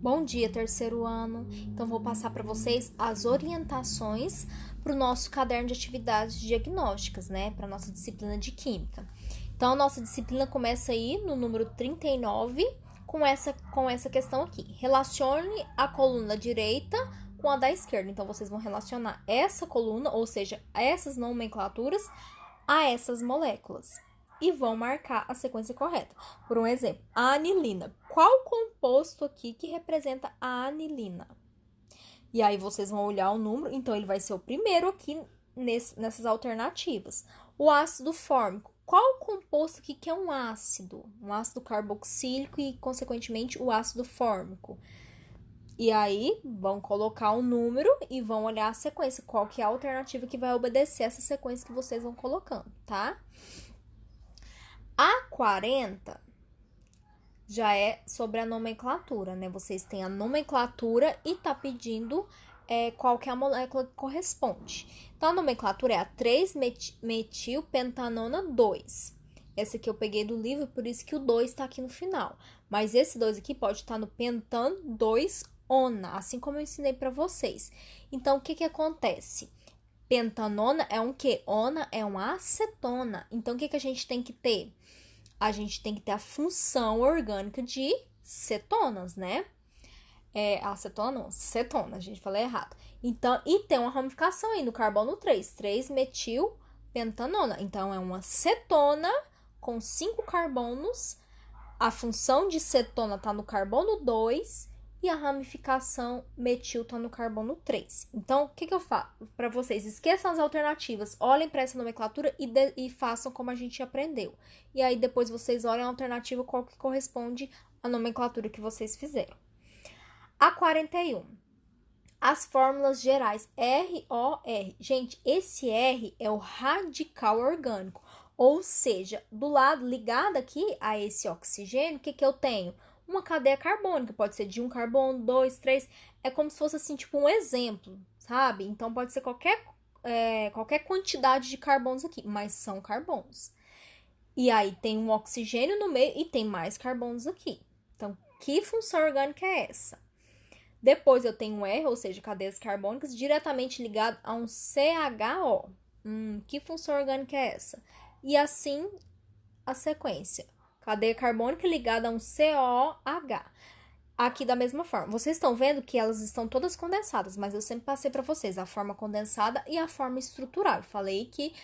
Bom dia, terceiro ano. Então, vou passar para vocês as orientações para o nosso caderno de atividades diagnósticas, né? Para a nossa disciplina de Química. Então, a nossa disciplina começa aí no número 39 com essa questão aqui. Relacione a coluna direita com a da esquerda. Então, vocês vão relacionar essa coluna, ou seja, essas nomenclaturas, a essas moléculas. E vão marcar a sequência correta. Por um exemplo, a anilina. Qual composto aqui que representa a anilina? E aí, vocês vão olhar o número. Então, ele vai ser o primeiro aqui nessas alternativas. O ácido fórmico. Qual composto aqui que é um ácido? Um ácido carboxílico e, consequentemente, o ácido fórmico. E aí, vão colocar o número e vão olhar a sequência. Qual que é a alternativa que vai obedecer essa sequência que vocês vão colocando, tá? A 40 já é sobre a nomenclatura, né? Vocês têm a nomenclatura e tá pedindo qual que é a molécula que corresponde. Então, a nomenclatura é a 3-metilpentanona 2. Essa aqui eu peguei do livro, por isso que o 2 tá aqui no final. Mas esse 2 aqui pode estar no pentan 2-ona, assim como eu ensinei para vocês. Então, o que acontece? Pentanona é um quê? Ona é uma acetona. Então, o que a gente tem que ter? A gente tem que ter a função orgânica de cetonas, né? Acetona não, cetona, a gente falou errado. Então, e tem uma ramificação aí no carbono 3-metilpentanona. Então, é uma cetona com 5 carbonos. A função de cetona tá no carbono 2 e a ramificação metil tá no carbono 3. Então, o que eu falo para vocês? Esqueçam as alternativas, olhem para essa nomenclatura e façam como a gente aprendeu. E aí, depois vocês olhem a alternativa qual que corresponde à nomenclatura que vocês fizeram. A 41. As fórmulas gerais ROR. Gente, esse R é o radical orgânico. Ou seja, do lado ligado aqui a esse oxigênio, o que eu tenho? Uma cadeia carbônica, pode ser de um carbono, 2, 3, é como se fosse assim, tipo um exemplo, sabe? Então, pode ser qualquer quantidade de carbonos aqui, mas são carbonos. E aí, tem um oxigênio no meio e tem mais carbonos aqui. Então, que função orgânica é essa? Depois, eu tenho um R, ou seja, cadeias carbônicas, diretamente ligado a um CHO. Que função orgânica é essa? E assim, a sequência. Cadeia carbônica ligada a um COH. Aqui da mesma forma. Vocês estão vendo que elas estão todas condensadas, mas eu sempre passei para vocês a forma condensada e a forma estrutural. Eu falei que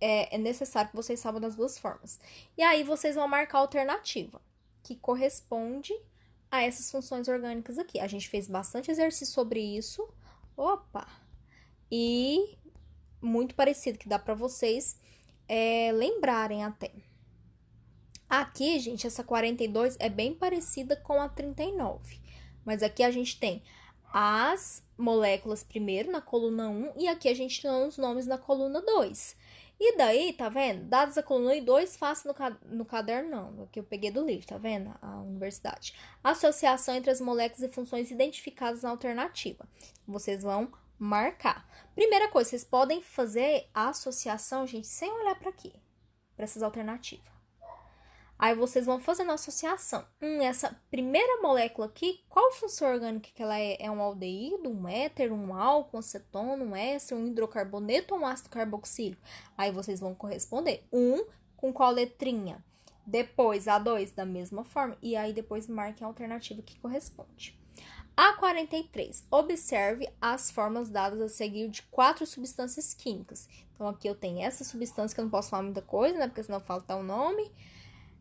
é necessário que vocês saibam das duas formas. E aí, vocês vão marcar a alternativa, que corresponde a essas funções orgânicas aqui. A gente fez bastante exercício sobre isso. Opa! E muito parecido, que dá para vocês lembrarem até. Aqui, gente, essa 42 é bem parecida com a 39. Mas aqui a gente tem as moléculas primeiro na coluna 1 e aqui a gente tem os nomes na coluna 2. E daí, tá vendo? Dados a coluna 1 e 2, faço no caderno não, que eu peguei do livro, tá vendo? A universidade. Associação entre as moléculas e funções identificadas na alternativa. Vocês vão marcar. Primeira coisa, vocês podem fazer a associação, gente, sem olhar para aqui, para essas alternativas. Aí, vocês vão fazendo a associação. Essa primeira molécula aqui, qual função orgânica que ela é? É um aldeído, um éter, um álcool, um acetona, um éster, um hidrocarboneto ou um ácido carboxílico? Aí, vocês vão corresponder. Com qual letrinha? Depois, a 2, da mesma forma. E aí, depois, marquem a alternativa que corresponde. A 43. Observe as formas dadas a seguir de 4 substâncias químicas. Então, aqui eu tenho essa substância, que eu não posso falar muita coisa, né? Porque senão falta o nome.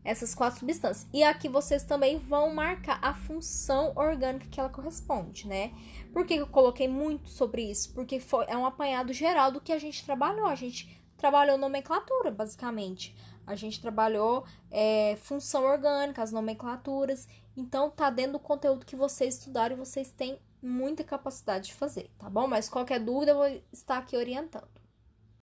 Essas 4 substâncias. E aqui vocês também vão marcar a função orgânica que ela corresponde, né? Por que eu coloquei muito sobre isso? Porque é um apanhado geral do que a gente trabalhou. A gente trabalhou nomenclatura, basicamente. A gente trabalhou função orgânica, as nomenclaturas. Então, tá dentro do conteúdo que vocês estudaram e vocês têm muita capacidade de fazer, tá bom? Mas qualquer dúvida, eu vou estar aqui orientando.